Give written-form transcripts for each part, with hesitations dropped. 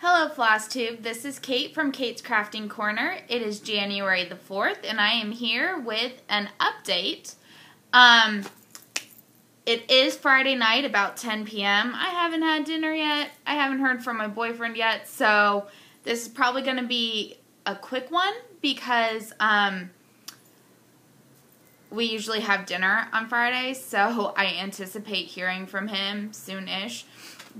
Hello Flosstube, this is Kate from Kate's Crafting Corner. It is January the 4th and I am here with an update. It is Friday night about 10 p.m. I haven't had dinner yet. I haven't heard from my boyfriend yet, so this is probably going to be a quick one because we usually have dinner on Fridays, so I anticipate hearing from him soon-ish.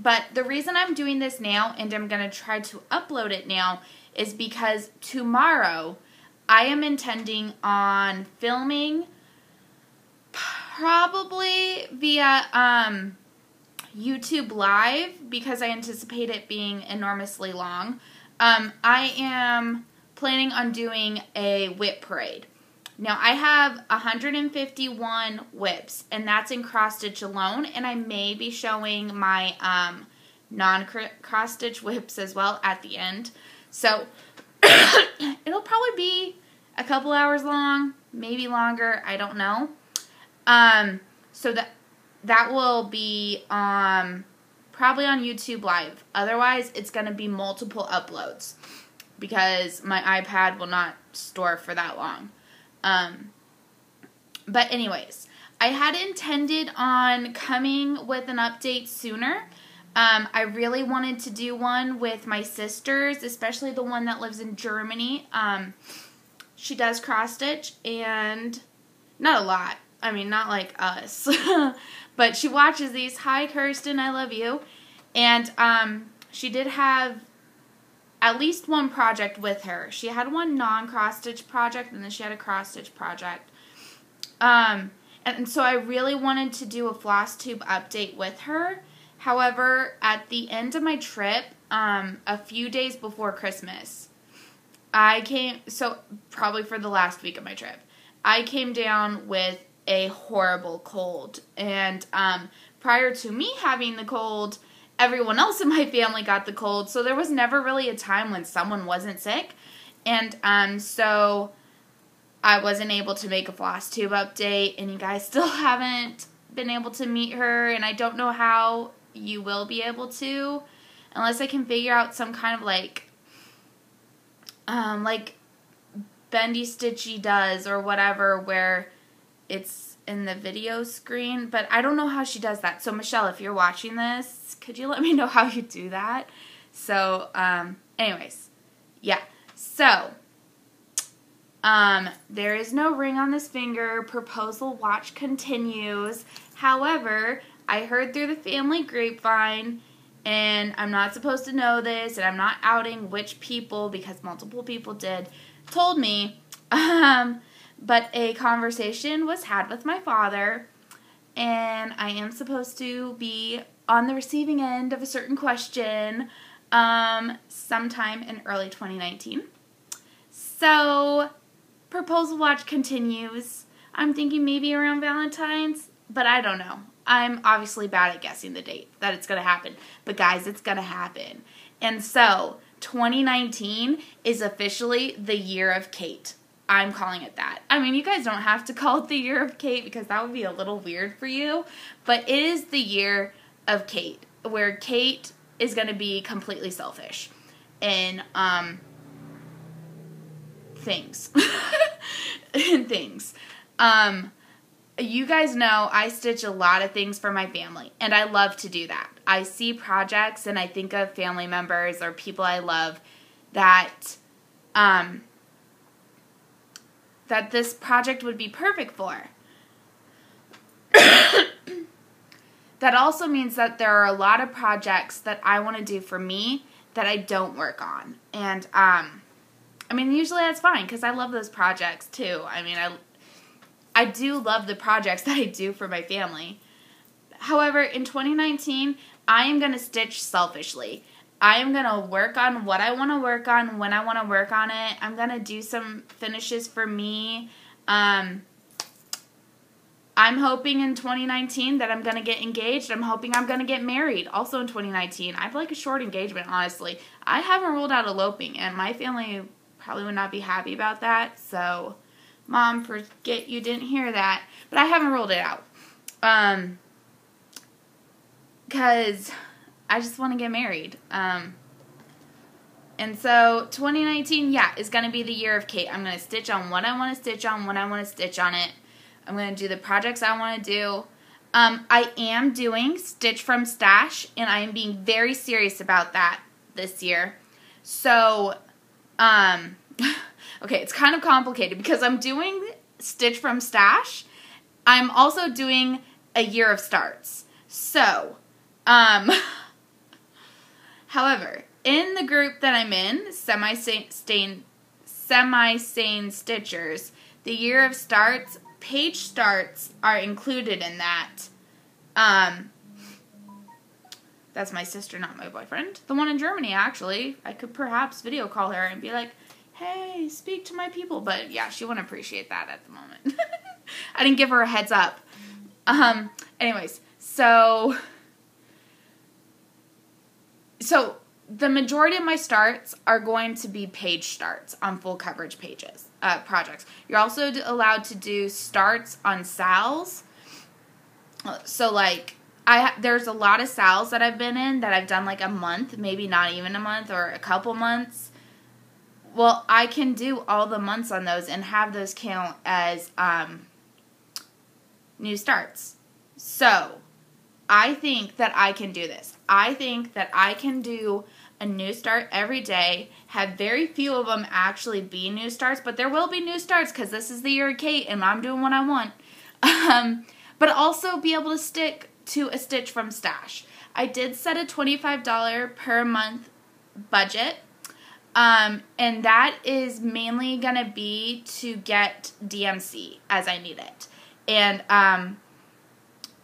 But the reason I'm doing this now, and I'm going to try to upload it now, is because tomorrow I am intending on filming probably via YouTube Live because I anticipate it being enormously long. I am planning on doing a whip parade. Now, I have 151 whips, and that's in cross-stitch alone, and I may be showing my non-cross-stitch whips as well at the end. So, it'll probably be a couple hours long, maybe longer, I don't know. So that will be probably on YouTube Live. Otherwise, it's going to be multiple uploads because my iPad will not store for that long. But anyways, I had intended on coming with an update sooner. I really wanted to do one with my sisters, especially the one that lives in Germany. She does cross stitch and not a lot. I mean, not like us, but she watches these. Hi, Kirsten, I love you. And, she did have at least one project with her. She had one non-cross-stitch project, and then she had a cross-stitch project. And so I really wanted to do a Flosstube update with her. However, at the end of my trip, a few days before Christmas, probably for the last week of my trip, I came down with a horrible cold. And prior to me having the cold, everyone else in my family got the cold, so there was never really a time when someone wasn't sick, and so I wasn't able to make a Flosstube update, and you guys still haven't been able to meet her, and I don't know how you will be able to, unless I can figure out some kind of like Bendy Stitchy does, or whatever, where it's in the video screen, but I don't know how she does that. So Michelle, if you're watching this, could you let me know how you do that? So, anyways, yeah. So, there is no ring on this finger. Proposal watch continues. However, I heard through the family grapevine, and I'm not supposed to know this, and I'm not outing which people because multiple people told me, but a conversation was had with my father, and I am supposed to be on the receiving end of a certain question sometime in early 2019. So, proposal watch continues. I'm thinking maybe around Valentine's, but I don't know. I'm obviously bad at guessing the date that it's going to happen. But guys, it's going to happen. And so, 2019 is officially the year of Kate. I'm calling it that. I mean, you guys don't have to call it the year of Kate because that would be a little weird for you. But it is the year of Kate, where Kate is going to be completely selfish in things. in things. You guys know I stitch a lot of things for my family, and I love to do that. I see projects, and I think of family members or people I love that that this project would be perfect for. That also means that there are a lot of projects that I want to do for me that I don't work on. And, I mean, usually that's fine because I love those projects too. I mean, I do love the projects that I do for my family. However, in 2019, I am going to stitch selfishly. I am going to work on what I want to work on when I want to work on it. I'm going to do some finishes for me. I'm hoping in 2019 that I'm going to get engaged. I'm hoping I'm going to get married also in 2019. I'd like a short engagement, honestly. I haven't ruled out eloping, and my family probably would not be happy about that. So, Mom, forget you didn't hear that. But I haven't ruled it out. Because I just want to get married. And so 2019, yeah, is going to be the year of Kate. I'm going to stitch on what I want to stitch on when I want to stitch on it. I'm going to do the projects I want to do. I am doing Stitch from Stash, and I am being very serious about that this year. So, okay, it's kind of complicated because I'm doing Stitch from Stash. I'm also doing a year of starts. So, however, in the group that I'm in, Semi-Sane Stitchers, the year of starts, page starts are included in that. That's my sister, not my boyfriend. The one in Germany, actually. I could perhaps video call her and be like, hey, speak to my people. But yeah, she wouldn't appreciate that at the moment. I didn't give her a heads up. Anyways, so the majority of my starts are going to be page starts on full coverage pages, projects. You're also allowed to do starts on SALs. So, like, there's a lot of SALs that I've been in that I've done like a month, maybe not even a month or a couple months. Well, I can do all the months on those and have those count as new starts. So, I think that I can do this. I think that I can do a new start every day, have very few of them actually be new starts, but there will be new starts because this is the year of Kate and I'm doing what I want. But also be able to stick to a Stitch from Stash. I did set a $25 per month budget, and that is mainly going to be to get DMC as I need it. And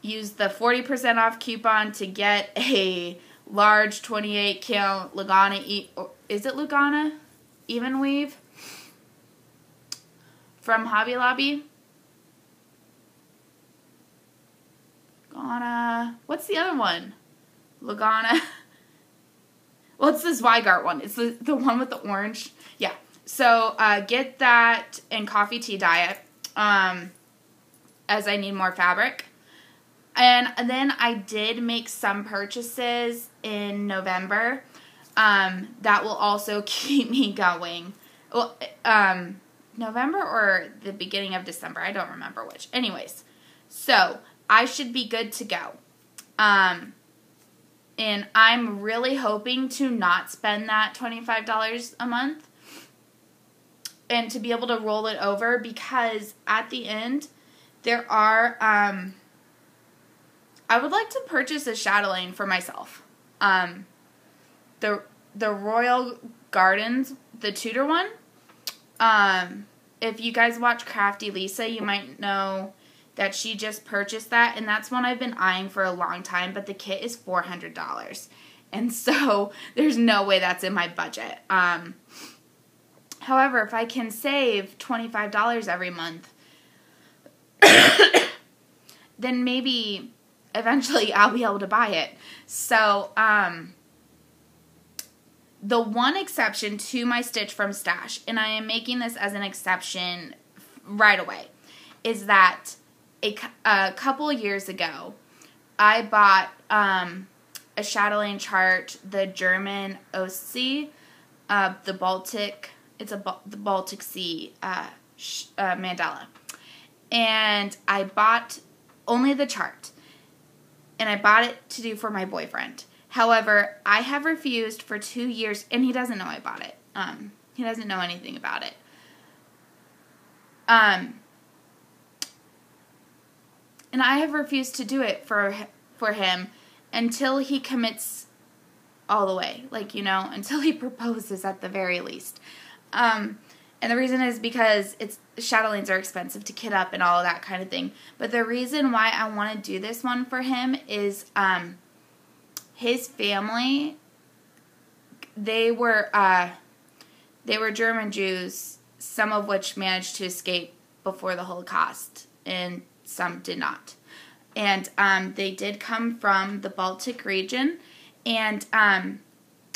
use the 40% off coupon to get a large 28 count Lugana, is it Lugana? Even weave? From Hobby Lobby. What's the other one? Lugana. Well, it's the Zweigart one. It's the one with the orange. Yeah. So, get that and Coffee Tea Diet, as I need more fabric. And then I did make some purchases in November, that will also keep me going. Well, November or the beginning of December. I don't remember which. Anyways, so I should be good to go. And I'm really hoping to not spend that $25 a month and to be able to roll it over, because at the end there are, I would like to purchase a chatelaine for myself. The Royal Gardens, the Tudor one. If you guys watch Crafty Lisa, you might know that she just purchased that, and that's one I've been eyeing for a long time, but the kit is $400. And so there's no way that's in my budget. However, if I can save $25 every month, then maybe eventually I'll be able to buy it. So, the one exception to my Stitch from Stash, and I am making this as an exception right away, is that a couple of years ago, I bought a chatelaine chart, the German Ostsee, the Baltic, the Baltic Sea mandala. And I bought only the chart. And I bought it to do for my boyfriend. However, I have refused for 2 years, and he doesn't know I bought it. He doesn't know anything about it. And I have refused to do it for him until he commits all the way. Like, you know, until he proposes at the very least. And the reason is because chatelaines are expensive to kit up and all of that kind of thing. But the reason why I want to do this one for him is his family, they were German Jews, some of which managed to escape before the Holocaust, and some did not. And they did come from the Baltic region, and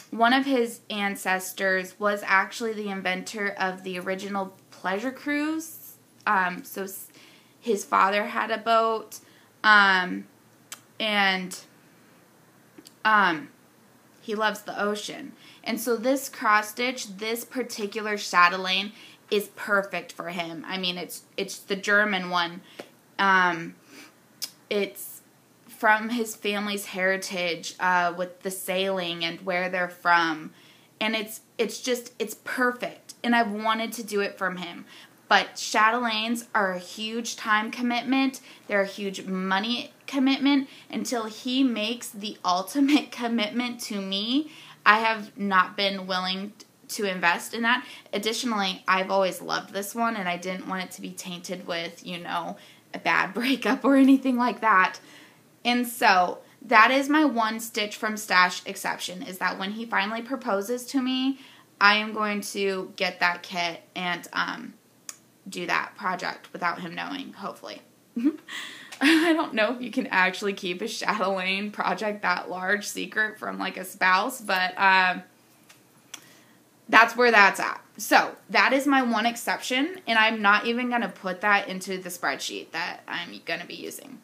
one of his ancestors was actually the inventor of the original pleasure cruise. So his father had a boat, and He loves the ocean. And so this cross stitch, this particular chatelaine, is perfect for him. I mean, it's the German one. It's from his family's heritage with the sailing and where they're from. And it's perfect. And I've wanted to do it from him. But chatelaines are a huge time commitment. They're a huge money commitment. Until he makes the ultimate commitment to me, I have not been willing to invest in that. Additionally, I've always loved this one, and I didn't want it to be tainted with, a bad breakup or anything like that. And so that is my one Stitch from Stash exception, is that when he finally proposes to me, I am going to get that kit and do that project without him knowing, hopefully. I don't know if you can actually keep a chatelaine project that large secret from like a spouse, but that's where that's at. So that is my one exception, and I'm not even going to put that into the spreadsheet that I'm going to be using.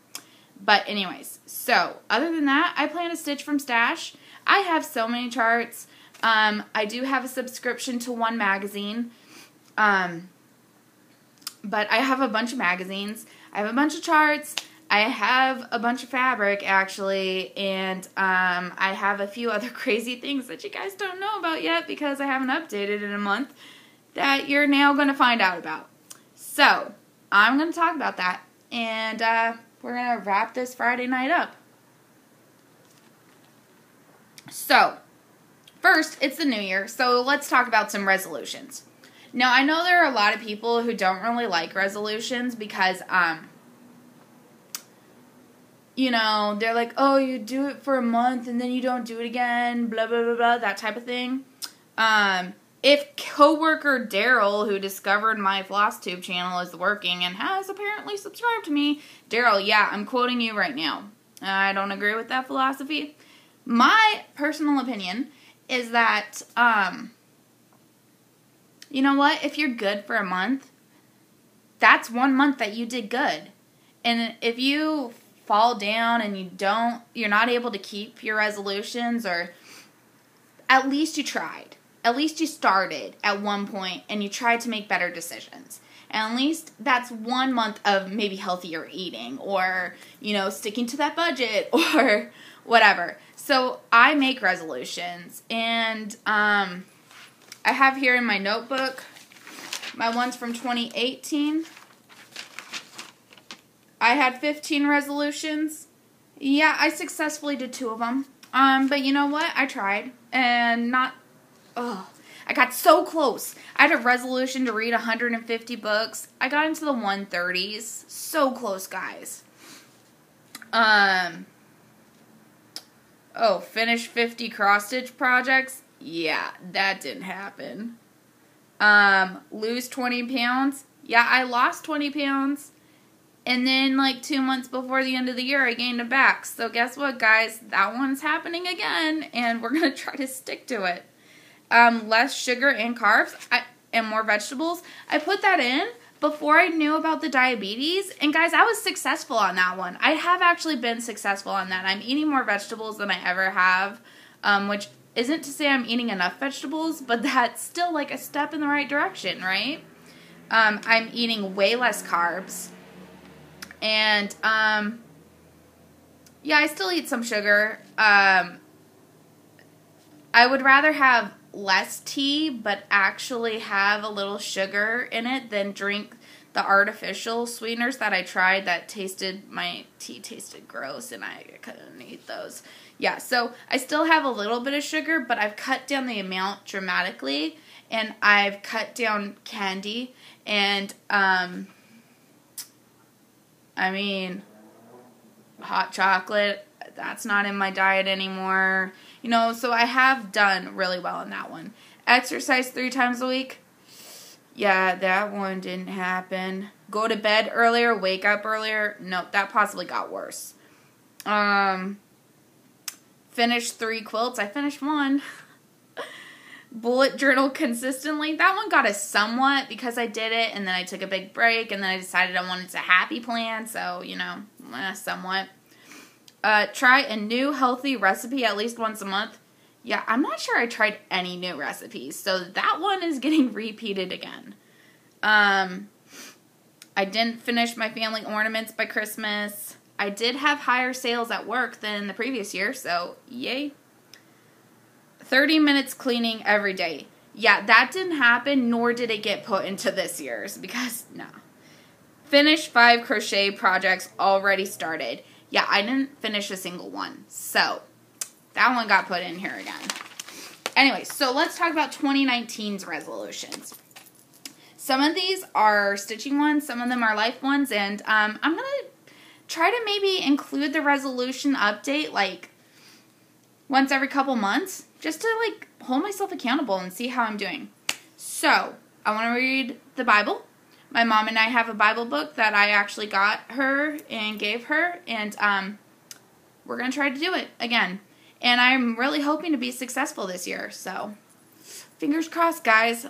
But anyways, so other than that, I plan to stitch from Stash. I have so many charts. I do have a subscription to one magazine. But I have a bunch of magazines. I have a bunch of charts. I have a bunch of fabric, actually. And I have a few other crazy things that you guys don't know about yet because I haven't updated in a month that you're now going to find out about. So, I'm going to talk about that. And we're going to wrap this Friday night up. So, first, it's the new year. So, let's talk about some resolutions. Now, I know there are a lot of people who don't really like resolutions because, they're like, oh, you do it for a month and then you don't do it again, blah, blah, blah, blah, that type of thing. If coworker Daryl, who discovered my Flosstube channel, is working and has apparently subscribed to me, Daryl, yeah, I'm quoting you right now. I don't agree with that philosophy. My personal opinion is that, you know what? If you're good for a month, that's 1 month that you did good. And if you fall down and you're not able to keep your resolutions, or at least you tried. At least you started at one point and you tried to make better decisions. And at least that's 1 month of maybe healthier eating or, sticking to that budget or whatever. So I make resolutions, and I have here in my notebook my ones from 2018. I had 15 resolutions. Yeah, I successfully did 2 of them. But you know what? I tried. And I got so close. I had a resolution to read 150 books. I got into the 130s. So close, guys. Finish 50 cross-stitch projects. Yeah, that didn't happen. Lose 20 pounds. Yeah, I lost 20 pounds. And then, 2 months before the end of the year, I gained it back. So guess what, guys? That one's happening again, and we're going to try to stick to it. Less sugar and carbs and more vegetables. I put that in before I knew about the diabetes. And, guys, I was successful on that one. I have actually been successful on that. I'm eating more vegetables than I ever have, which isn't to say I'm eating enough vegetables, but that's still a step in the right direction, right? I'm eating way less carbs. And, yeah, I still eat some sugar. I would rather have less tea, but actually have a little sugar in it than drink the artificial sweeteners that I tried that my tea tasted gross, and I couldn't eat those. Yeah, so I still have a little bit of sugar, but I've cut down the amount dramatically, and I've cut down candy, and, hot chocolate, that's not in my diet anymore. So I have done really well in that one. Exercise 3 times a week. Yeah, that one didn't happen. Go to bed earlier, wake up earlier. Nope, that possibly got worse. Finish 3 quilts. I finished 1. Bullet journal consistently. That one got a somewhat because I did it and then I took a big break and then I decided I wanted a happy plan. So, somewhat. Try a new healthy recipe at least once a month. Yeah, I'm not sure I tried any new recipes, so that one is getting repeated again. I didn't finish my family ornaments by Christmas. I did have higher sales at work than the previous year, so yay. 30 minutes cleaning every day. Yeah, that didn't happen, nor did it get put into this year's, because, no. Finish 5 crochet projects already started. Yeah, I didn't finish a single one, so that one got put in here again. Anyway, so let's talk about 2019's resolutions. Some of these are stitching ones, some of them are life ones, and I'm going to try to maybe include the resolution update, like, once every couple months, just to, like, hold myself accountable and see how I'm doing. So, I want to read the Bible. My mom and I have a Bible book that I actually got her and gave her, and we're going to try to do it again. And I'm really hoping to be successful this year, so fingers crossed, guys.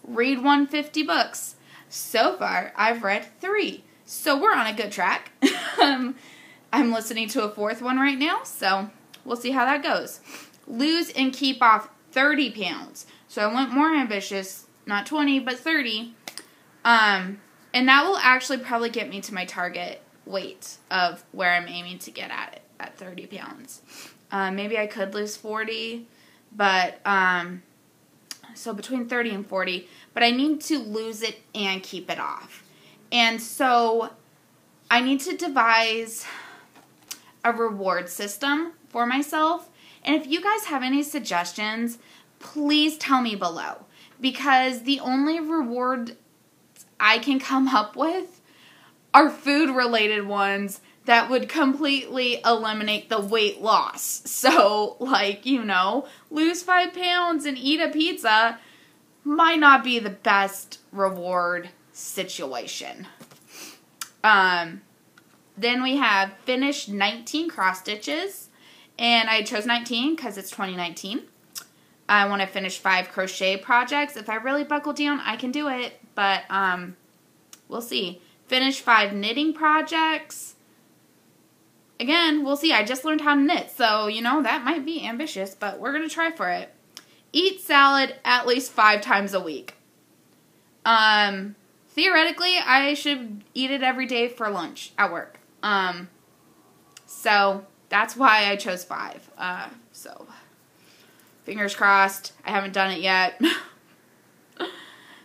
Read 150 books. So far, I've read 3, so we're on a good track. I'm listening to a 4th one right now, so we'll see how that goes. Lose and keep off 30 pounds. So I went more ambitious, not 20, but 30. And that will actually probably get me to my target weight of where I'm aiming to get at 30 pounds. Maybe I could lose 40, but, so between 30 and 40, but I need to lose it and keep it off. And so I need to devise a reward system for myself. And if you guys have any suggestions, please tell me below, because the only reward I can come up with are food-related ones that would completely eliminate the weight loss. So, like, you know, lose 5 pounds and eat a pizza might not be the best reward situation. Then we have finish 19 cross stitches, and I chose 19 because it's 2019. I want to finish 5 crochet projects. If I really buckle down, I can do it, but we'll see. Finish 5 knitting projects. Again, we'll see. I just learned how to knit, so, you know, that might be ambitious, but we're going to try for it. Eat salad at least 5 times a week. Theoretically, I should eat it every day for lunch at work. So that's why I chose 5. So fingers crossed. I haven't done it yet.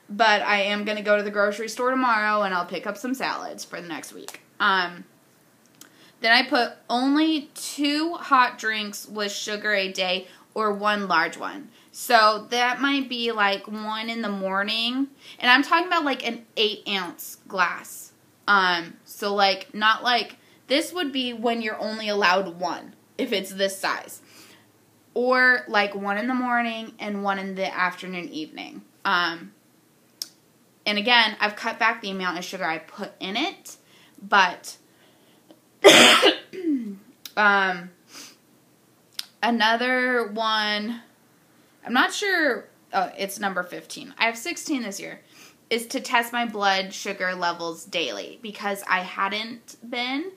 But I am going to go to the grocery store tomorrow and I'll pick up some salads for the next week. Then I put only 2 hot drinks with sugar a day or 1 large one. So that might be like 1 in the morning. And I'm talking about like an 8-ounce glass. So like, not like, this would be when you're only allowed 1, if it's this size. Or like 1 in the morning and 1 in the afternoon, evening. And again, I've cut back the amount of sugar I put in it. But another one, I'm not sure, oh, it's number 15. I have 16 this year, is to test my blood sugar levels daily, because I hadn't been,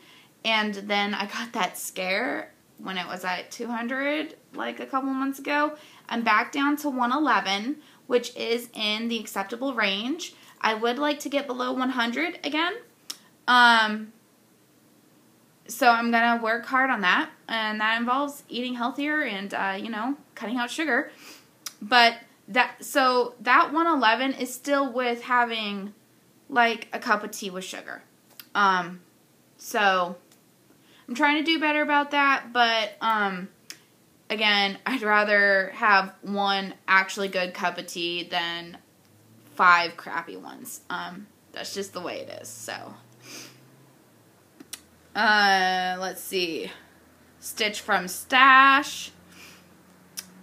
and then I got that scare when it was at 200 like a couple months ago. I'm back down to 111, which is in the acceptable range. I would like to get below 100 again. So I'm going to work hard on that, and that involves eating healthier and, you know, cutting out sugar. But so that 111 is still with having, like, a cup of tea with sugar. So I'm trying to do better about that, but, again, I'd rather have 1 actually good cup of tea than 5 crappy ones. That's just the way it is, so. Let's see. Stitch from stash.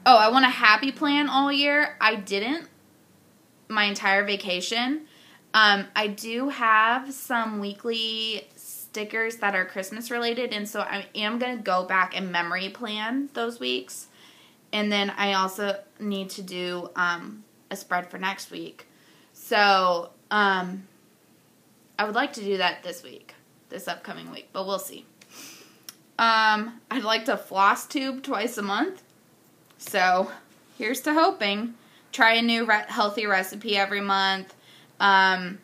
Oh, I want a happy plan all year. I didn't my entire vacation. I do have some weekly stickers that are Christmas related, and so I am going to go back and memory plan those weeks. And then I also need to do a spread for next week. So, I would like to do that this upcoming week, but we'll see. I'd like to Flosstube twice a month. So here's to hoping. Try a new healthy recipe every month. I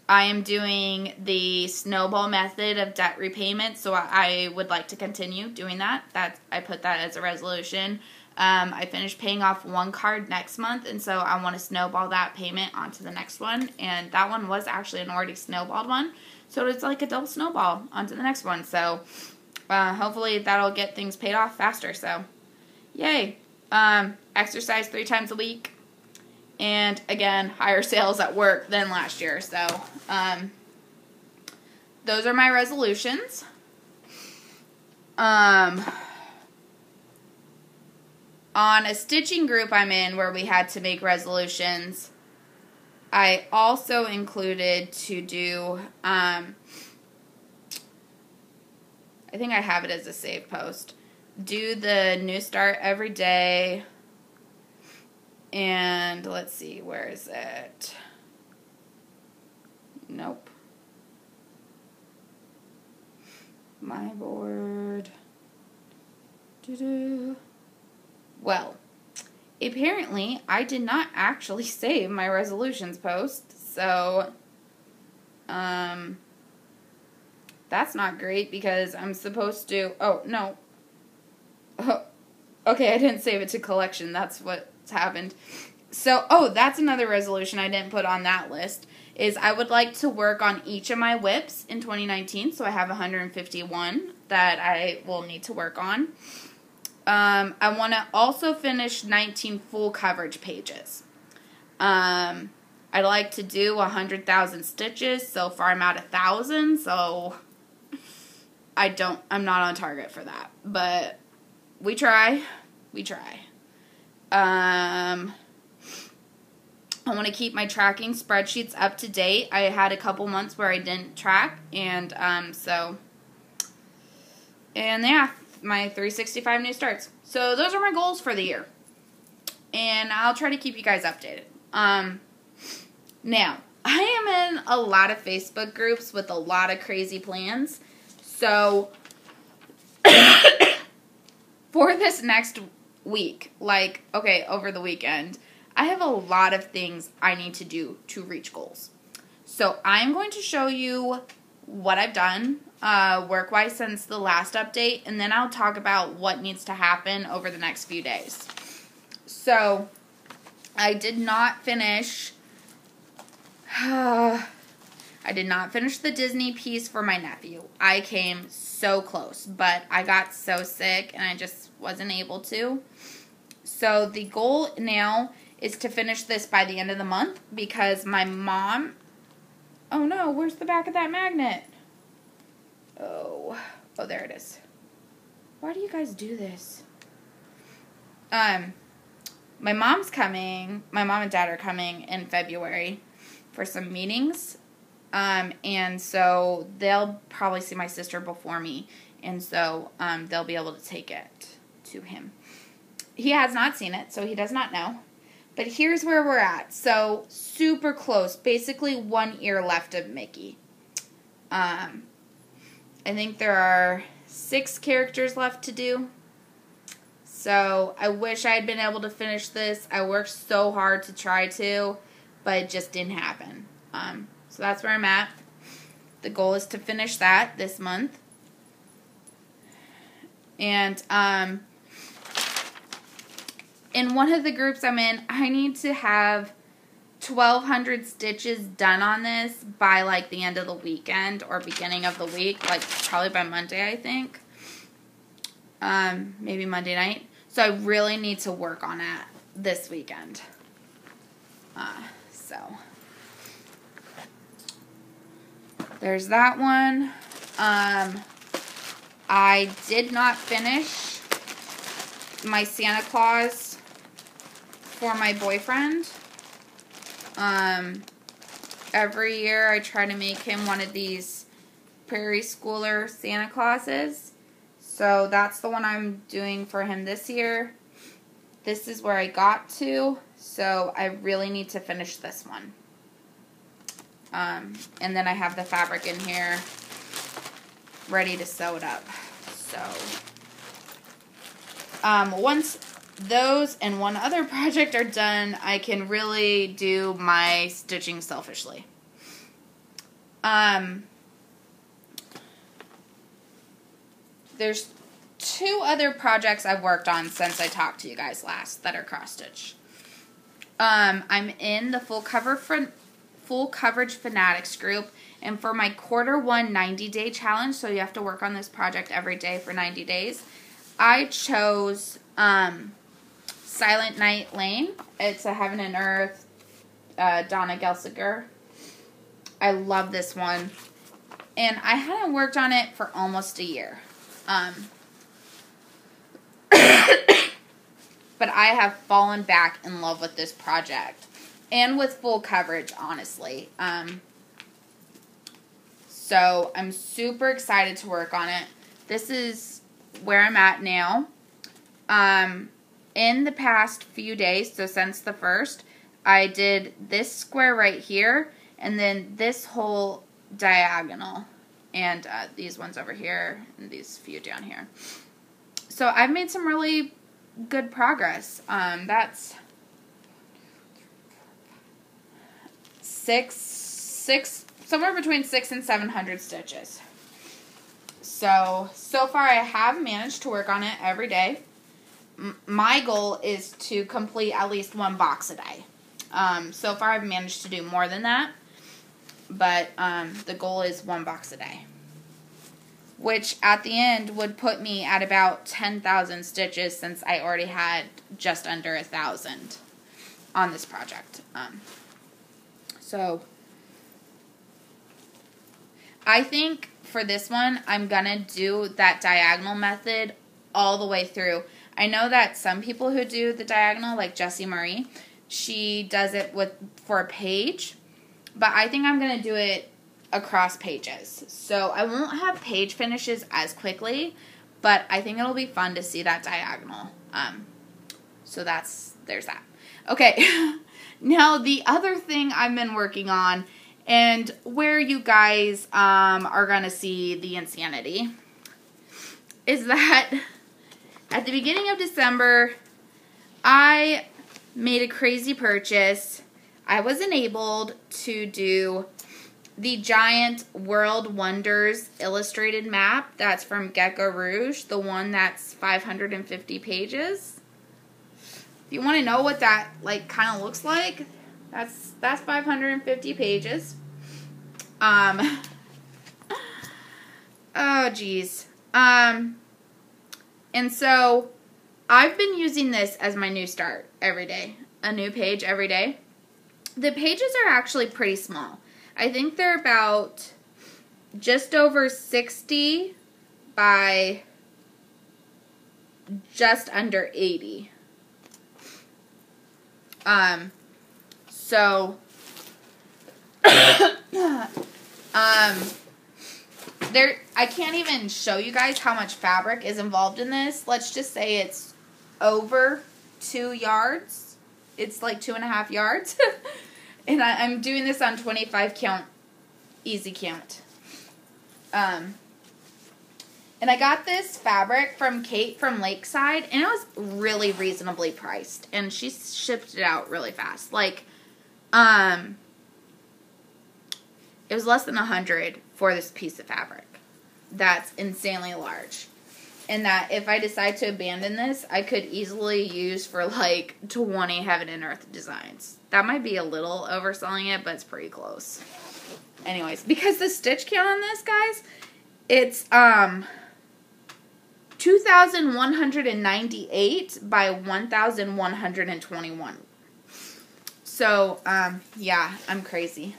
am doing the snowball method of debt repayment, so I would like to continue doing that. I put that as a resolution. I finished paying off one card next month, and so I want to snowball that payment onto the next one. And that one was actually an already snowballed one, so it's like a double snowball onto the next one. So hopefully that'll get things paid off faster. So yay! Exercise 3 times a week. And again, higher sales at work than last year. So, those are my resolutions. On a stitching group I'm in where we had to make resolutions, I also included to do, I think I have it as a save post. Do the new start every day. And let's see, where is it? Nope. My board. Doo-doo. Well, apparently I did not actually save my resolutions post, so that's not great because I'm supposed to, oh, no. Oh, okay, I didn't save it to collection. That's what's happened. So, oh, that's another resolution I didn't put on that list, is I would like to work on each of my whips in 2019, so I have 151 that I will need to work on. I want to also finish 19 full coverage pages. I'd like to do 100,000 stitches. So far I'm at 1,000, so I'm not on target for that, but we try. I want to keep my tracking spreadsheets up to date. I had a couple months where I didn't track, and yeah, my 365 new starts. So those are my goals for the year, and I'll try to keep you guys updated. Now, I am in a lot of Facebook groups with a lot of crazy plans, so for this next week, over the weekend, I have a lot of things I need to do to reach goals. So I'm going to show you what I've done work-wise since the last update, and then I'll talk about what needs to happen over the next few days. So I did not finish the Disney piece for my nephew. I came so close, but I got so sick and I just wasn't able to. So the goal now is to finish this by the end of the month because my mom... Oh no, where's the back of that magnet? Oh, there it is. Why do you guys do this? My mom and dad are coming in February for some meetings. And so they'll probably see my sister before me. And so they'll be able to take it to him. He has not seen it, so he does not know. But here's where we're at. So, super close. Basically, 1 ear left of Mickey. I think there are 6 characters left to do. So, I wish I had been able to finish this. I worked so hard to try to, but it just didn't happen. So, that's where I'm at. The goal is to finish that this month. And, in one of the groups I'm in, I need to have 1,200 stitches done on this by, the end of the weekend or beginning of the week. Probably by Monday, I think. Maybe Monday night. So, I really need to work on it this weekend. So, there's that one. I did not finish my Santa Claus for my boyfriend. Every year I try to make him one of these prairie schooler Santa Clauses. So that's the one I'm doing for him this year. This is where I got to. So I really need to finish this one. And then I have the fabric in here ready to sew it up. So once those and one other project are done, I can really do my stitching selfishly. There's 2 other projects I've worked on since I talked to you guys last that are cross-stitch. I'm in the Full Coverage Fanatics group, and for my Q1 90-day challenge, so you have to work on this project every day for 90 days, I chose Silent Night Lane. It's a Heaven and Earth, Donna Gelsinger. I love this one, and I hadn't worked on it for almost a year. But I have fallen back in love with this project. And with full coverage, honestly. So, I'm super excited to work on it. This is where I'm at now. In the past few days, so since the 1st, I did this square right here, and then this whole diagonal. And these ones over here, and these few down here. So, I've made some really good progress. That's somewhere between 600 and 700 stitches. So far I have managed to work on it every day. My goal is to complete at least 1 box a day. So far I've managed to do more than that, but the goal is 1 box a day, which at the end would put me at about 10,000 stitches, since I already had just under 1,000 on this project. So I think for this one, I'm going to do that diagonal method all the way through. I know that some people who do the diagonal, like Jessie Marie, she does it for a page, but I think I'm going to do it across pages. So I won't have page finishes as quickly, but I think it'll be fun to see that diagonal. So there's that. Okay, now the other thing I've been working on, and where you guys are going to see the insanity, is that at the beginning of December, I made a crazy purchase. I was enabled to do the giant World Wonders illustrated map. That's from Gecko Rouge, the one that's 550 pages. If you want to know what that kind of looks like, that's 550 pages. Oh geez. And so I've been using this as my new start every day. A new page every day. The pages are actually pretty small. I think they're about just over 60 by just under 80. So I can't even show you guys how much fabric is involved in this. Let's just say it's over 2 yards. It's like 2.5 yards. And I'm doing this on 25 count, easy count. And I got this fabric from Kate from Lakeside, and it was really reasonably priced. And she shipped it out really fast. It was less than $100 for this piece of fabric. That's insanely large. And that if I decide to abandon this, I could easily use for 20 Heaven and Earth designs. That might be a little overselling it, but it's pretty close. Anyways, because the stitch count on this, guys, it's 2,198 by 1,121. So, yeah, I'm crazy.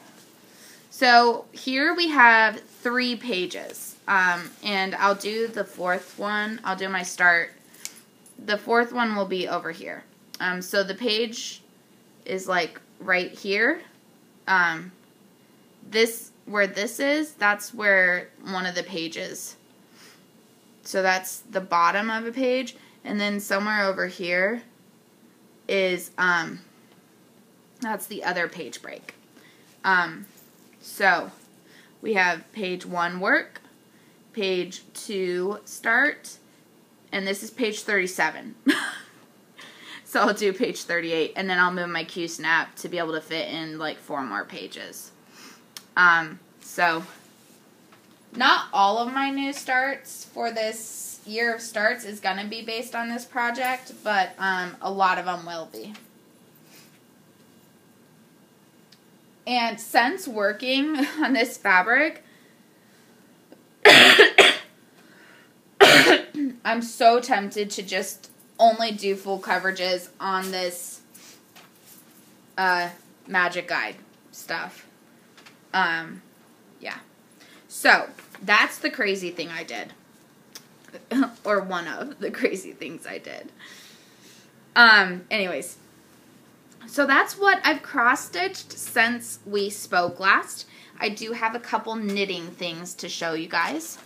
So, here we have 3 pages. And I'll do the 4th one. I'll do my start. The 4th one will be over here. So the page is right here. Where this is, that's where one of the pages. So that's the bottom of a page. And then somewhere over here is, that's the other page break. So we have page 1 work, page 2 start, and this is page 37. So I'll do page 38, and then I'll move my Q-snap to be able to fit in, like, 4 more pages. So, not all of my new starts for this year of starts is going to be based on this project, but a lot of them will be. And since working on this fabric, I'm so tempted to just only do full coverages on this Magic Guide stuff. Yeah. So, that's the crazy thing I did. Or one of the crazy things I did. Anyways. So that's what I've cross-stitched since we spoke last. I do have a couple knitting things to show you guys.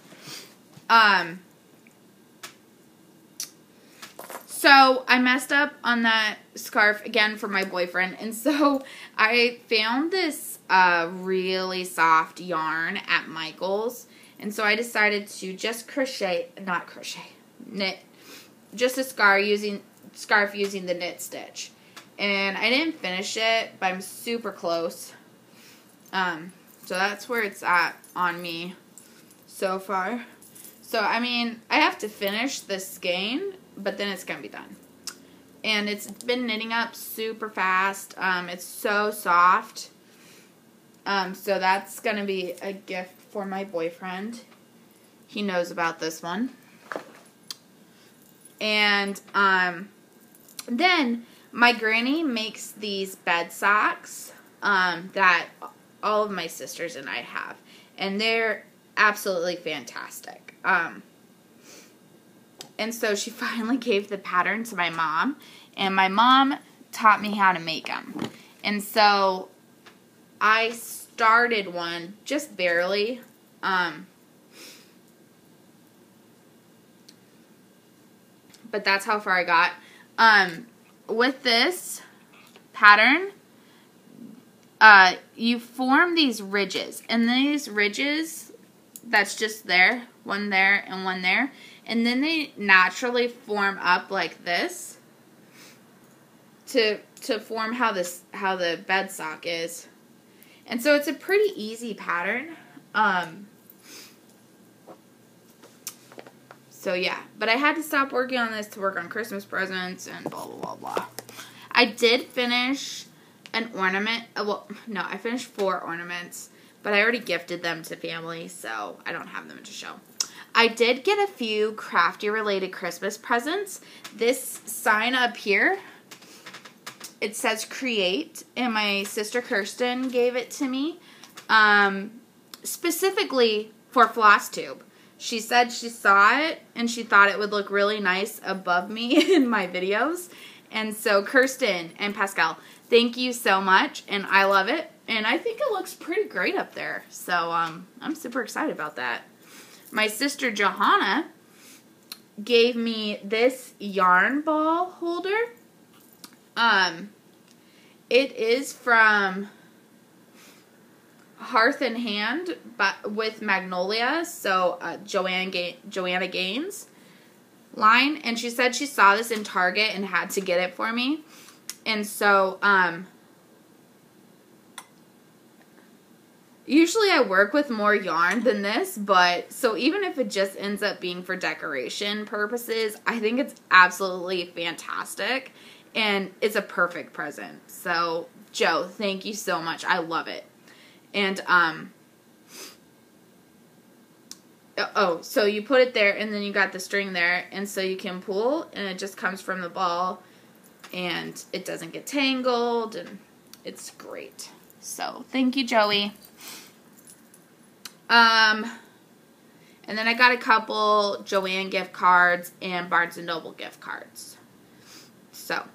So I messed up on that scarf again for my boyfriend. And so I found this really soft yarn at Michael's. And so I decided to just knit just a scarf using the knit stitch. And I didn't finish it, but I'm super close. So that's where it's at on me so far. So, I mean, I have to finish this skein, but then it's going to be done. And it's been knitting up super fast. It's so soft. So that's going to be a gift for my boyfriend. He knows about this one. And then my granny makes these bed socks that all of my sisters and I have. And they're absolutely fantastic. And so she finally gave the pattern to my mom. And my mom taught me how to make them. And so I started one just barely. But that's how far I got. With this pattern, you form these ridges. And these ridges, that's just there, one there and one there. And then they naturally form up like this to form how the bed sock is. And so it's a pretty easy pattern. So yeah, but I had to stop working on this to work on Christmas presents and blah, blah, blah, blah. I did finish an ornament. Well, no, I finished 4 ornaments, but I already gifted them to family, so I don't have them to show. I did get a few crafty-related Christmas presents. This sign up here, it says Create, and my sister Kirsten gave it to me, specifically for Flosstube. She said she saw it, and she thought it would look really nice above me in my videos. And so, Kirsten and Pascal, thank you so much, and I love it. And I think it looks pretty great up there. So, I'm super excited about that. My sister Johanna gave me this yarn ball holder. It is from Hearth and Hand but with Magnolia, so Joanna Gaines line, and she said she saw this in Target and had to get it for me. And so usually I work with more yarn than this, but so even if it just ends up being for decoration purposes, I think it's absolutely fantastic and it's a perfect present. So Joe, thank you so much. I love it. And, so you put it there, and then you got the string there, and so you can pull, and it just comes from the ball, and it doesn't get tangled, and it's great. So, thank you, Joey. And then I got a couple Joann gift cards and Barnes & Noble gift cards. So,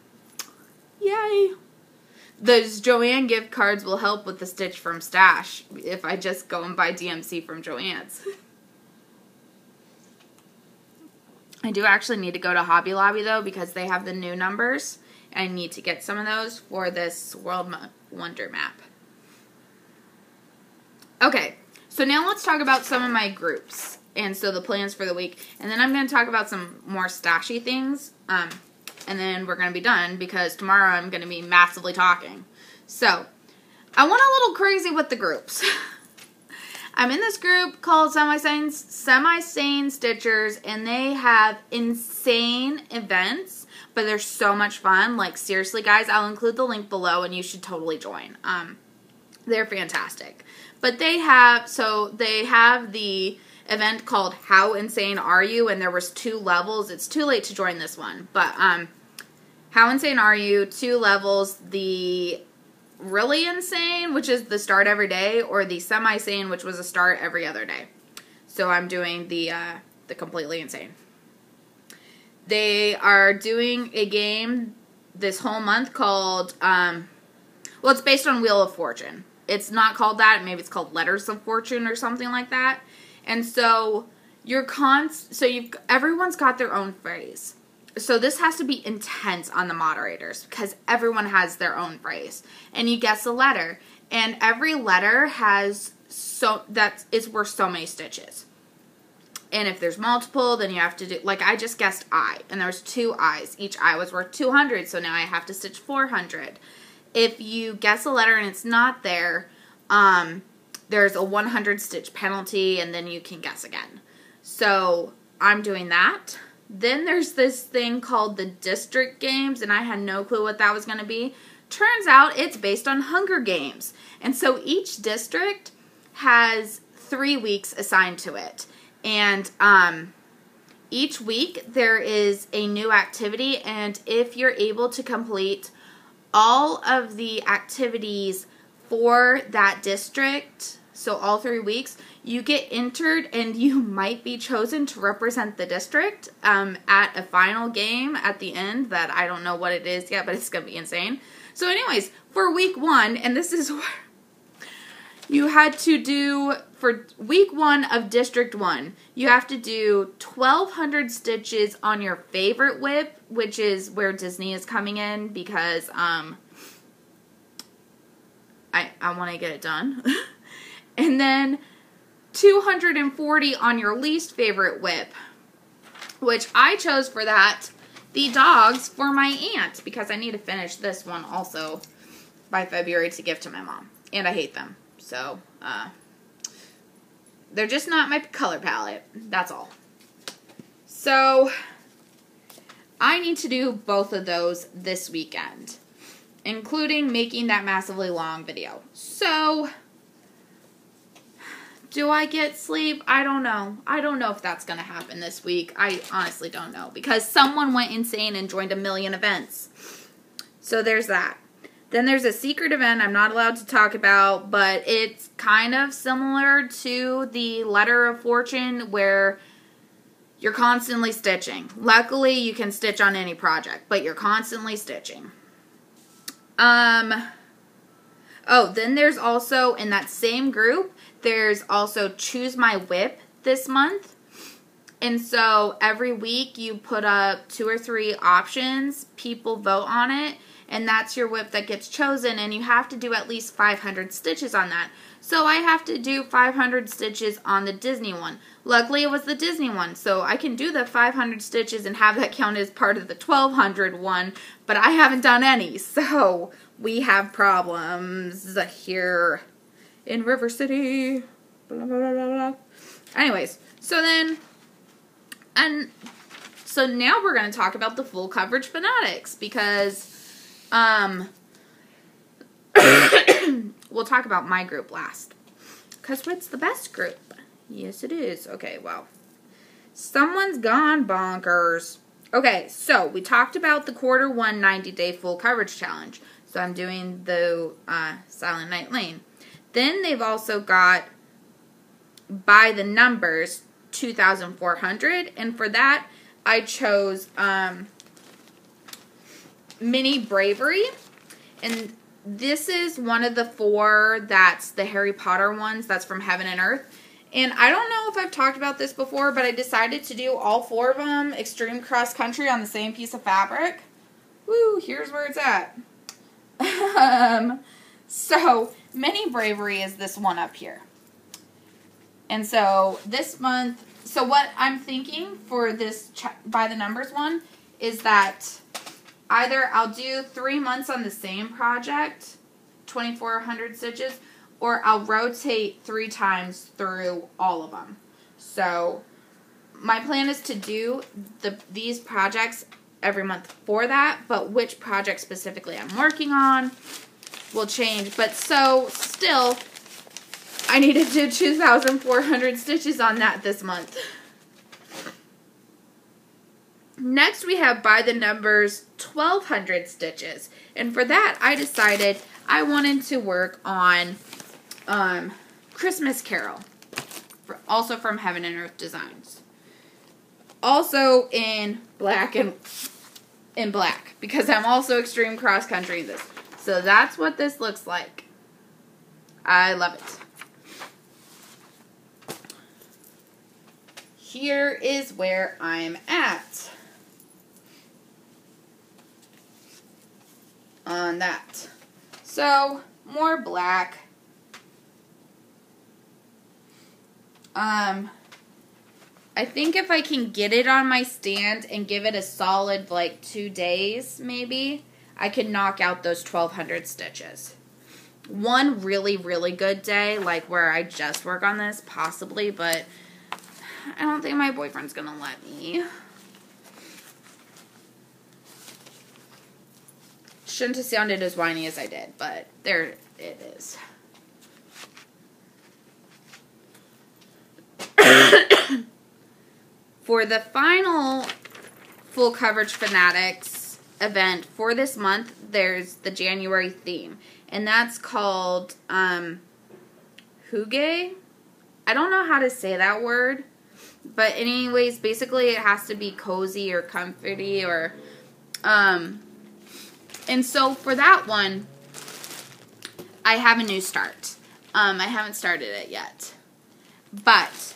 yay! Those Joann gift cards will help with the Stitch from Stash if I just go and buy DMC from Joann's. I do actually need to go to Hobby Lobby, though, because they have the new numbers. And I need to get some of those for this World Wonder map. Okay, so now let's talk about some of my groups. And so the plans for the week. And then I'm going to talk about some more stashy things. and then we're going to be done because tomorrow I'm going to be massively talking. So, I went a little crazy with the groups. I'm in this group called Semi-Sane Stitchers, and they have insane events, but they're so much fun. Like, seriously, guys, I'll include the link below, and you should totally join. They're fantastic. But they have the event called How Insane Are You? And there was 2 levels. It's too late to join this one. But How Insane Are You? 2 levels. The really insane, which is the start every day, or the semi-sane, which was a start every other day. So I'm doing the completely insane. They are doing a game this whole month called, well, it's based on Wheel of Fortune. It's not called that. Maybe it's called Letters of Fortune or something like that. And so everyone's got their own phrase. So this has to be intense on the moderators because everyone has their own phrase. And you guess a letter. And every letter has is worth so many stitches. And if there's multiple, then you have to do, like I just guessed I. And there's 2 I's. Each I was worth 200. So now I have to stitch 400. If you guess a letter and it's not there, there's a 100 stitch penalty and then you can guess again. So I'm doing that. Then there's this thing called the district games, and I had no clue what that was going to be. Turns out it's based on Hunger Games. And so each district has 3 weeks assigned to it. And each week there is a new activity, and if you're able to complete all of the activities for that district, so all 3 weeks, you get entered and you might be chosen to represent the district at a final game at the end that I don't know what it is yet, but it's going to be insane. So anyways, for week 1, and this is what you had to do for week 1 of District 1, you have to do 1,200 stitches on your favorite whip, which is where Disney is coming in because I want to get it done. And then 240 on your least favorite whip, which I chose for that the dogs for my aunt because I need to finish this one also by February to give to my mom. And I hate them. So, they're just not my color palette. That's all. So, I need to do both of those this weekend, including making that massively long video. So, do I get sleep? I don't know. I don't know if that's going to happen this week. I honestly don't know because someone went insane and joined 1 million events. So, there's that. Then there's a secret event I'm not allowed to talk about, but it's kind of similar to the Letter of Fortune where you're constantly stitching. Luckily, you can stitch on any project, but you're constantly stitching. Oh, then there's also, in that same group, there's also Choose My Whip this month. And so every week you put up 2 or 3 options, people vote on it, and that's your whip that gets chosen, and you have to do at least 500 stitches on that. So I have to do 500 stitches on the Disney one. Luckily, it was the Disney one, so I can do the 500 stitches and have that count as part of the 1,200 one, but I haven't done any, so we have problems here in River City. Blah, blah, blah, blah. Anyways, so now we're going to talk about the full coverage fanatics, because we'll talk about my group last. Because it's the best group. Yes, it is. Okay, well. Someone's gone bonkers. Okay, so we talked about the quarter 1 90-day full coverage challenge. So I'm doing the Silent Night Lane. Then they've also got by the numbers 2,400. And for that, I chose Mini Bravery, and this is one of the 4 that's the Harry Potter ones that's from Heaven and Earth. And I don't know if I've talked about this before, but I decided to do all 4 of them extreme cross country on the same piece of fabric. Woo, here's where it's at. So Mini Bravery is this one up here. And so this month, so what I'm thinking for this by the numbers one is that either I'll do 3 months on the same project, 2,400 stitches, or I'll rotate 3 times through all of them. So my plan is to do these projects every month for that, but which project specifically I'm working on will change. But so still, I need to do 2,400 stitches on that this month. Next we have by the numbers 1,200 stitches. And for that I decided I wanted to work on Christmas Carol. Also from Heaven and Earth Designs. Also in black because I'm also extreme cross country in this. So that's what this looks like. I love it. Here is where I'm at on that. So more black. I think if I can get it on my stand and give it a solid, like, 2 days, maybe, I can knock out those 1,200 stitches. One really, really good day, like, where I just work on this, possibly, but I don't think my boyfriend's gonna let me. Shouldn't have sounded as whiny as I did, but there it is. For the final Full Coverage Fanatics event for this month, there's the January theme. And that's called Hygge. I don't know how to say that word. But anyways, basically it has to be cozy or comforty or... and so for that one, I have a new start. I haven't started it yet. But...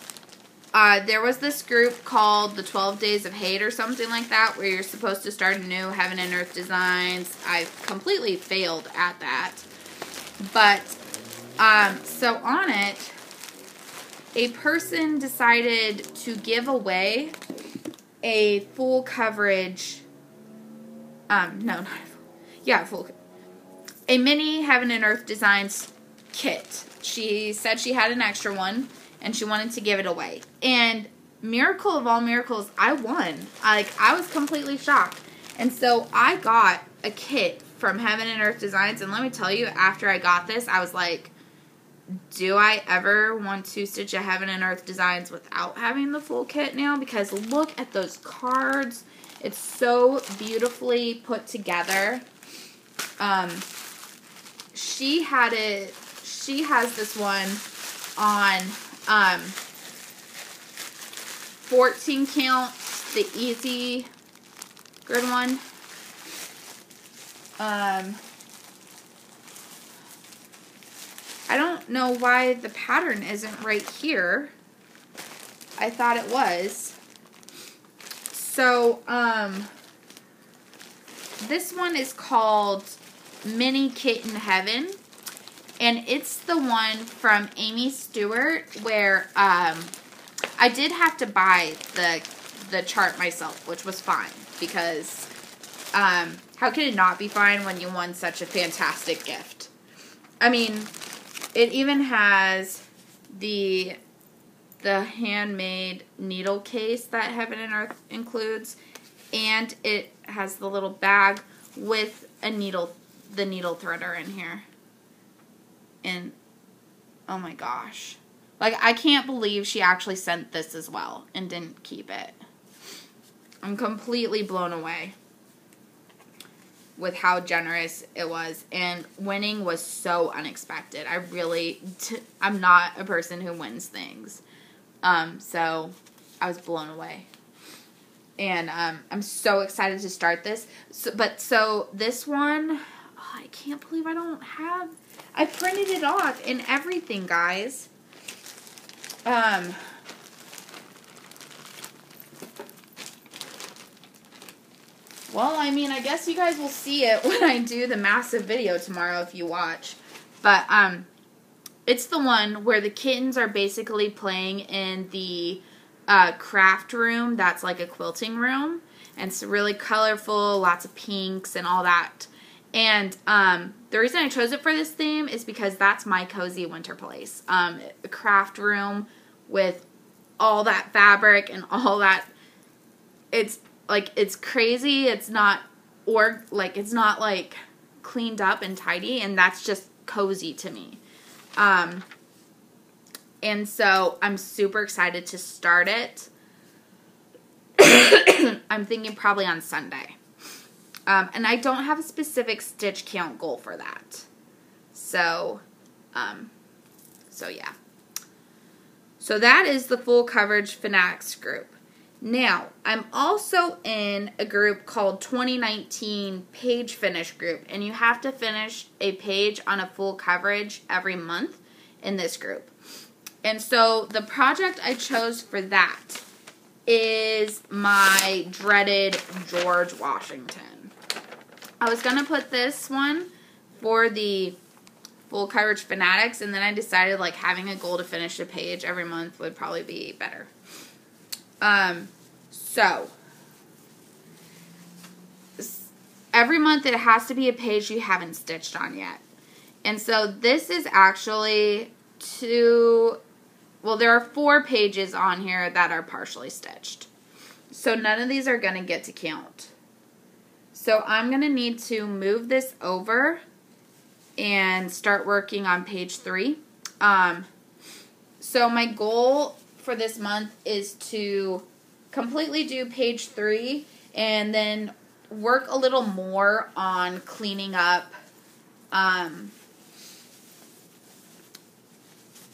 there was this group called the 12 Days of Hate or something like that, where you're supposed to start a new Heaven and Earth Designs. I've completely failed at that. But, so on it, a person decided to give away a full coverage, a mini Heaven and Earth Designs kit. She said she had an extra one. And she wanted to give it away. And miracle of all miracles, I won. I was completely shocked. And so I got a kit from Heaven and Earth Designs. And let me tell you, after I got this, I was like, do I ever want to stitch a Heaven and Earth Designs without having the full kit now? Because look at those cards. It's so beautifully put together. She has this one on... 14 count, the easy grid one. I don't know why the pattern isn't right here. I thought it was. So, this one is called Mini Kitten Heaven. And it's the one from Amy Stewart where I did have to buy the chart myself, which was fine. Because how can it not be fine when you won such a fantastic gift? I mean, it even has the handmade needle case that Heaven and Earth includes. And it has the little bag with the needle threader in here. And, oh my gosh. Like, I can't believe she actually sent this as well and didn't keep it. I'm completely blown away with how generous it was. And winning was so unexpected. I'm not a person who wins things. So, I was blown away. And, I'm so excited to start this. So this one, I can't believe I don't have... I printed it off and everything, guys. Well, I mean, I guess you guys will see it when I do the massive video tomorrow if you watch. But, it's the one where the kittens are basically playing in the craft room that's like a quilting room. And it's really colorful, lots of pinks and all that. And the reason I chose it for this theme is because that's my cozy winter place. A craft room with all that fabric and all that. It's like, it's crazy. It's not it's not like cleaned up and tidy, and that's just cozy to me. And so I'm super excited to start it. I'm thinking probably on Sunday. And I don't have a specific stitch count goal for that. So yeah. So that is the full coverage fanatics group. Now, I'm also in a group called 2019 Page Finish Group, and you have to finish a page on a full coverage every month in this group. And so the project I chose for that is my dreaded George Washington. I was going to put this one for the full coverage fanatics, and then I decided like having a goal to finish a page every month would probably be better. So every month it has to be a page you haven't stitched on yet. And so this is actually there are 4 pages on here that are partially stitched. So none of these are going to get to count. So I'm going to need to move this over and start working on page 3. So my goal for this month is to completely do page 3 and then work a little more on cleaning up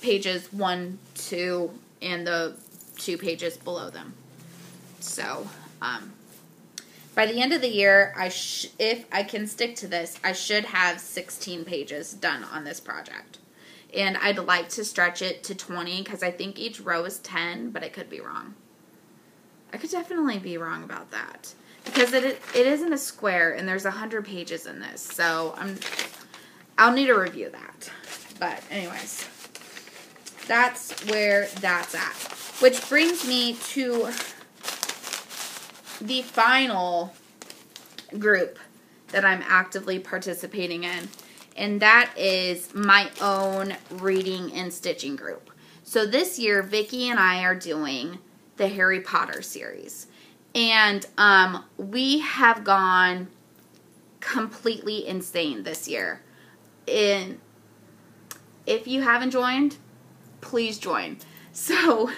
pages 1, 2, and the 2 pages below them. So by the end of the year, if I can stick to this, I should have 16 pages done on this project. And I'd like to stretch it to 20 because I think each row is 10, but I could be wrong. I could definitely be wrong about that because it isn't a square and there's 100 pages in this. So I'll need to review that. But anyways, that's where that's at. Which brings me to the final group that I'm actively participating in, and that is my own reading and stitching group. So this year, Vicki and I are doing the Harry Potter series, and we have gone completely insane this year. If you haven't joined, please join. So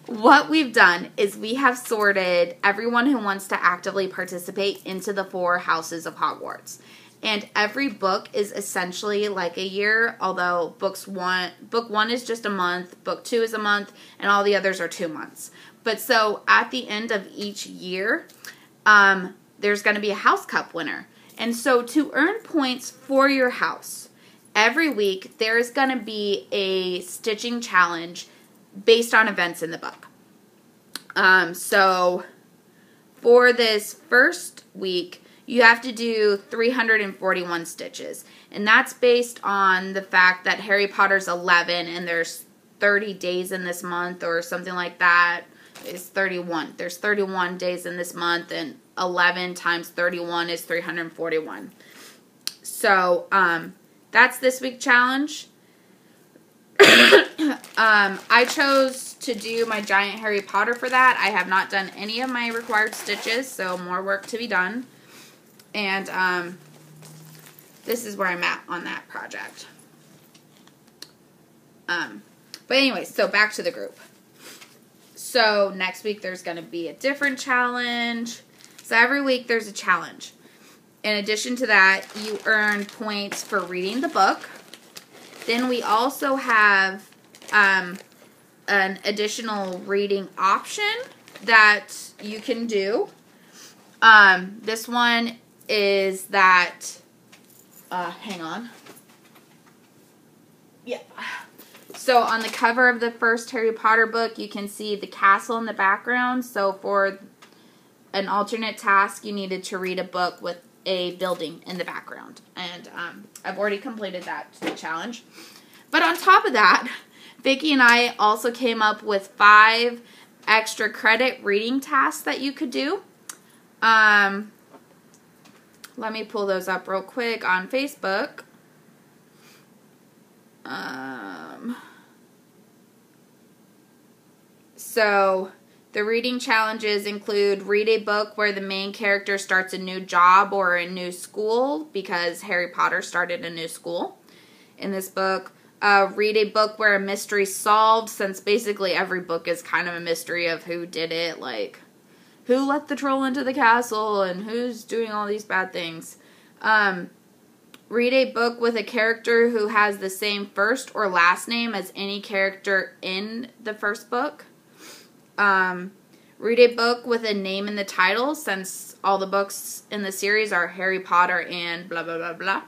what we've done is we have sorted everyone who wants to actively participate into the 4 houses of Hogwarts. And every book is essentially like a year, although book 1 is just a month, book 2 is a month, and all the others are 2 months. But so at the end of each year, there's going to be a house cup winner. And so to earn points for your house, every week there's going to be a stitching challenge based on events in the book. So for this first week, you have to do 341 stitches. And that's based on the fact that Harry Potter's 11 and there's 30 days in this month or something like that. It's 31. There's 31 days in this month, and 11 times 31 is 341. So that's this week's challenge. I chose to do my giant Harry Potter for that. I have not done any of my required stitches, so more work to be done. And this is where I'm at on that project. But anyway, so back to the group. So next week there's going to be a different challenge. So every week there's a challenge. In addition to that, you earn points for reading the book. Then we also have an additional reading option that you can do. This one is that, hang on. Yeah. So on the cover of the first Harry Potter book, you can see the castle in the background. So for an alternate task, you needed to read a book with a building in the background. And I've already completed that challenge. But on top of that, Vicki and I also came up with 5 extra credit reading tasks that you could do. Let me pull those up real quick on Facebook. So, the reading challenges include read a book where the main character starts a new job or a new school, because Harry Potter started a new school in this book. Read a book where a mystery is solved, since basically every book is kind of a mystery of who did it, like who let the troll into the castle and who's doing all these bad things. Read a book with a character who has the same first or last name as any character in the first book. Read a book with a name in the title, since all the books in the series are Harry Potter and blah, blah, blah, blah.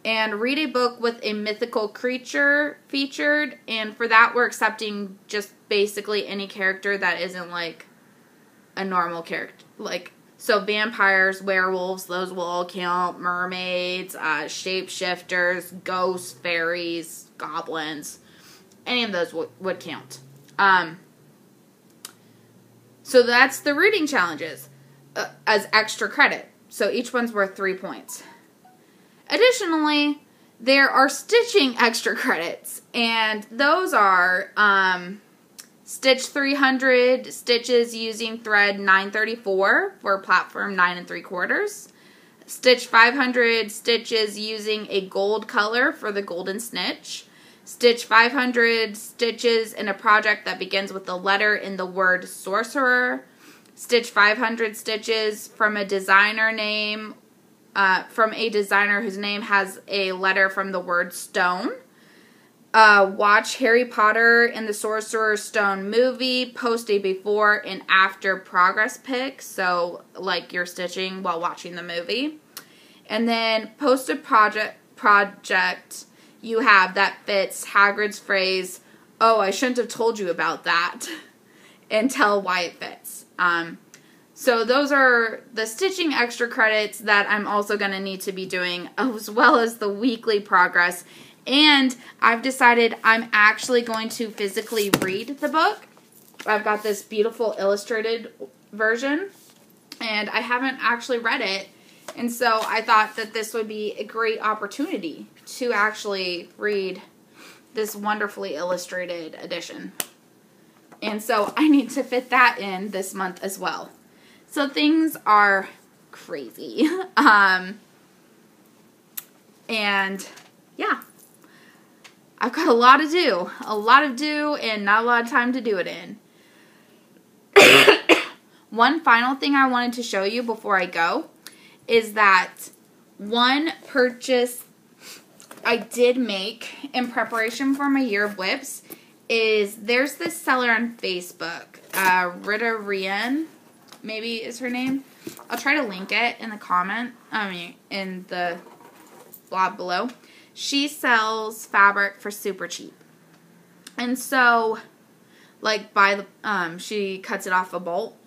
And read a book with a mythical creature featured, and for that we're accepting just basically any character that isn't like a normal character. Like, so vampires, werewolves, those will all count. Mermaids, shapeshifters, ghosts, fairies, goblins. Any of those would count. So that's the reading challenges as extra credit. So each one's worth 3 points. Additionally, there are stitching extra credits, and those are stitch 300 stitches using thread 934 for platform 9 3/4. Stitch 500 stitches using a gold color for the golden snitch. Stitch 500 stitches in a project that begins with the letter in the word sorcerer. Stitch 500 stitches from a designer name, from a designer whose name has a letter from the word stone. Watch Harry Potter and the Sorcerer's Stone movie. Post a before and after progress pic. So, like you're stitching while watching the movie. And then post a project you have that fits Hagrid's phrase, "Oh, I shouldn't have told you about that," and tell why it fits. So those are the stitching extra credits that I'm also going to need to be doing, as well as the weekly progress. And I've decided I'm actually going to physically read the book. I've got this beautiful illustrated version, and I haven't actually read it. And so I thought that this would be a great opportunity to actually read this wonderfully illustrated edition. And so I need to fit that in this month as well. So things are crazy. And yeah, I've got a lot to do. A lot to do and not a lot of time to do it in. One final thing I wanted to show you before I go is that one purchase I did make in preparation for my Year of Whips is there's this seller on Facebook, Rita Rian, maybe is her name. I'll try to link it in the in the blog below. She sells fabric for super cheap. And so, like, she cuts it off a bolt.